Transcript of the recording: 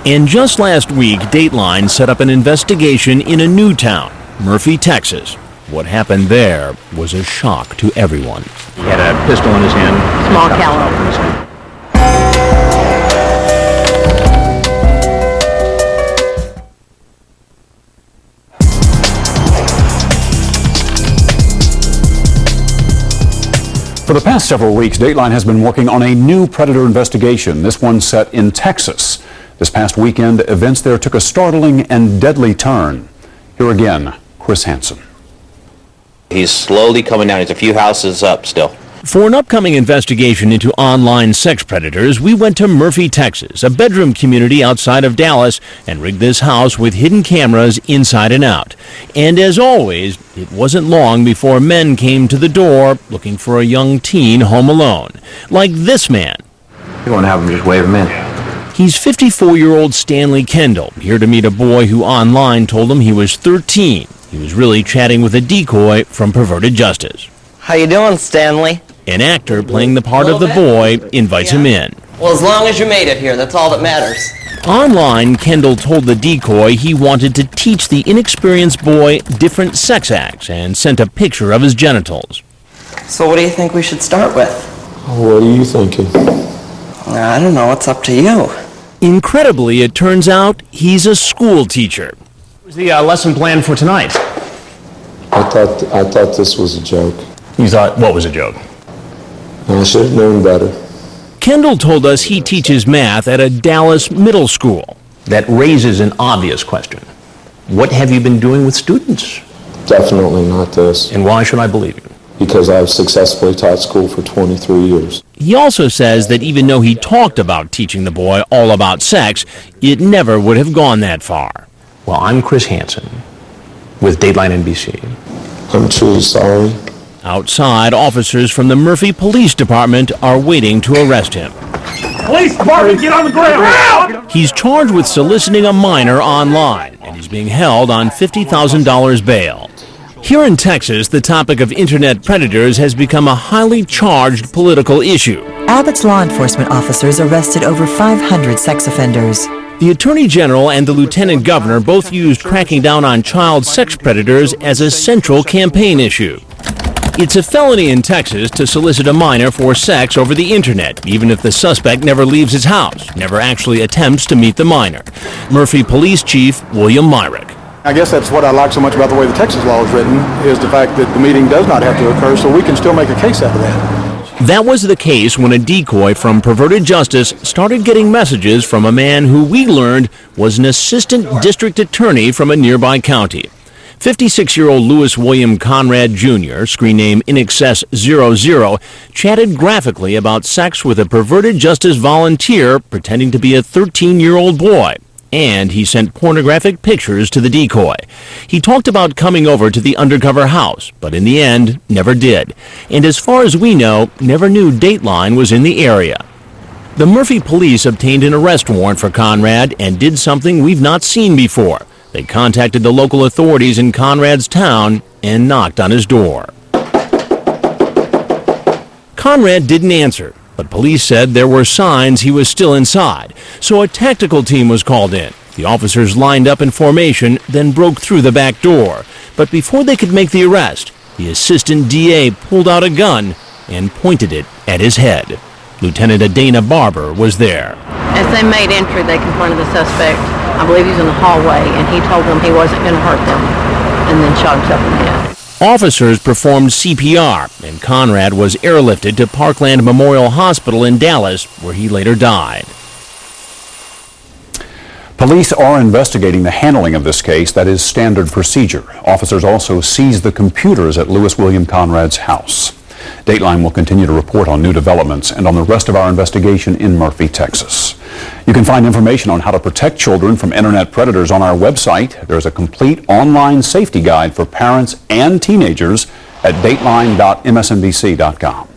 And just last week, Dateline set up an investigation in a new town, Murphy, Texas. What happened there was a shock to everyone. He had a pistol in his hand. Small caliber. For the past several weeks, Dateline has been working on a new predator investigation, this one set in Texas. This past weekend, events there took a startling and deadly turn. Here again, Chris Hansen. He's slowly coming down. He's a few houses up still. For an upcoming investigation into online sex predators, we went to Murphy, Texas, a bedroom community outside of Dallas, and rigged this house with hidden cameras inside and out. And as always, it wasn't long before men came to the door looking for a young teen home alone. Like this man. You want to have him just wave him in. He's 54-year-old Stanley Kendall, here to meet a boy who online told him he was 13. He was really chatting with a decoy from Perverted Justice. How you doing, Stanley? An actor playing the part of the boy invites him in. Well, as long as you made it here, that's all that matters. Online, Kendall told the decoy he wanted to teach the inexperienced boy different sex acts and sent a picture of his genitals. So what do you think we should start with? What are you thinking? I don't know. It's up to you. Incredibly, it turns out he's a school teacher. What was the lesson plan for tonight? I thought this was a joke. You thought what was a joke? I should have known better. Kendall told us he teaches math at a Dallas middle school. That raises an obvious question. What have you been doing with students? Definitely not this. And why should I believe you? Because I've successfully taught school for 23 years. He also says that even though he talked about teaching the boy all about sex, it never would have gone that far. Well, I'm Chris Hansen with Dateline NBC. I'm truly sorry. Outside, officers from the Murphy Police Department are waiting to arrest him. Police Department, get on the ground! He's charged with soliciting a minor online, and he's being held on $50,000 bail. Here in Texas, the topic of internet predators has become a highly charged political issue. Abbott's law enforcement officers arrested over 500 sex offenders. The Attorney General and the Lieutenant Governor both used cracking down on child sex predators as a central campaign issue. It's a felony in Texas to solicit a minor for sex over the internet, even if the suspect never leaves his house, never actually attempts to meet the minor. Murphy Police Chief William Myrick. I guess that's what I like so much about the way the Texas law is written, is the fact that the meeting does not have to occur, so we can still make a case out of that. That was the case when a decoy from Perverted Justice started getting messages from a man who we learned was an assistant district attorney from a nearby county. 56-year-old Louis William Conrad Jr., screen name InExcess00, chatted graphically about sex with a Perverted Justice volunteer pretending to be a 13-year-old boy. And he sent pornographic pictures to the decoy. He talked about coming over to the undercover house, but in the end, never did. And as far as we know, never knew Dateline was in the area. The Murphy police obtained an arrest warrant for Conrad and did something we've not seen before. They contacted the local authorities in Conrad's town and knocked on his door. Conrad didn't answer, but police said there were signs he was still inside, so a tactical team was called in. The officers lined up in formation, then broke through the back door. But before they could make the arrest, the assistant DA pulled out a gun and pointed it at his head. Lieutenant Adana Barber was there. As they made entry, they confronted the suspect. I believe he was in the hallway, and he told them he wasn't going to hurt them, and then shot himself in the head. Officers performed CPR, and Conrad was airlifted to Parkland Memorial Hospital in Dallas, where he later died. Police are investigating the handling of this case. That is standard procedure. Officers also seized the computers at Louis William Conrad's house. Dateline will continue to report on new developments and on the rest of our investigation in Murphy, Texas. You can find information on how to protect children from internet predators on our website. There's a complete online safety guide for parents and teenagers at dateline.msnbc.com.